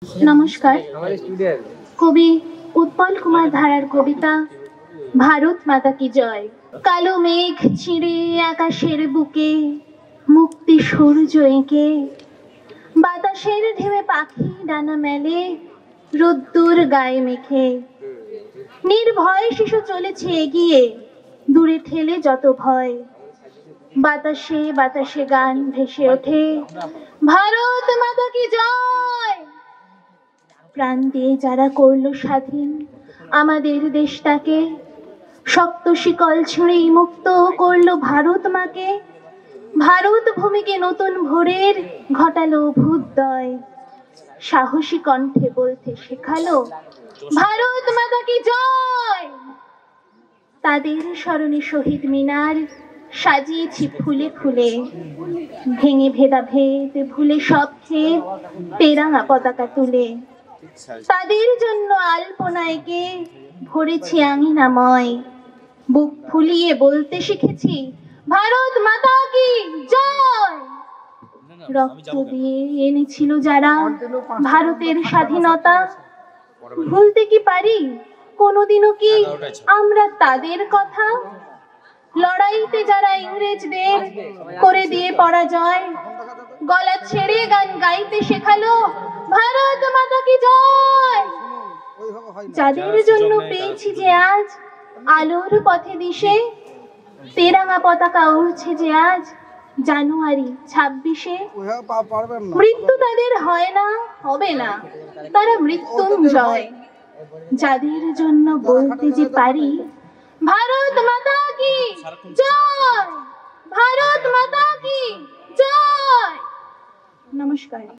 নমস্কার। কবি উৎপল কুমার ধারার কবিতা ভারত মাতা কি জয়। কালো মেঘ ছিঁড়ে আকাশের বুকে মুক্তি সূর্য এঁকে, বাতাসের ঢেউয়ে পাখি ডানা মেলে রোদ্দুর গায়ে মেখে। নির্ভয় শিশু চলেছে এগিয়ে, দূরে ঠেলে যত ভয়। বাতাসে বাতাসে গান ভেসে ওঠে ভারত মাতা কি জয়। প্রাণ দিয়ে যারা করলো স্বাধীন আমাদের দেশটাকে, শক্ত শিকল ছিঁড়েই মুক্ত করলো ভারত মাকে। ভারত ভূমিকে নতুন ভোরের ঘটালো অভ্যুদয়, সাহসী কণ্ঠে বলতে শেখালো ভারত মাতা কি জয়। তাদের স্মরণে শহীদ মিনার সাজিয়েছি ফুলে ফুলে, ভেঙে ভেদাভেদ ভুলে সব খেয়ে তেরাঙা পতাকা তুলে। তাদের জন্য আলপনায় গে ভরেছি আঙিনাময়, বুক ফুলিয়ে বলতে শিখেছি ভারত মাতা কি জয়। রক্ত দিয়ে এনেছিল যারা ভারতের স্বাধীনতা, ভুলতে কি পারি কোনোদিনও কি আমরা তাদের কথা। লড়াইতে যারা ইংরেজদের করে দিয়ে পরাজয়, গলা ছেড়ে গান গাইতে শেখালো ভারত মাতা কি জয়। যাদের জন্য পেয়েছি যে আজ আলোর পথে দিশে, তেরাঙা পতাকা উড়ছে যে আজ জানুয়ারি 26-এ। মৃত্যু তাদের হয় না, হবে না, তারা মৃত্যুঞ্জয়। যাদের জন্য বলতে যে পারি ভারত মাতা কি জয়, ভারত মাতা কি জয়। নমস্কার।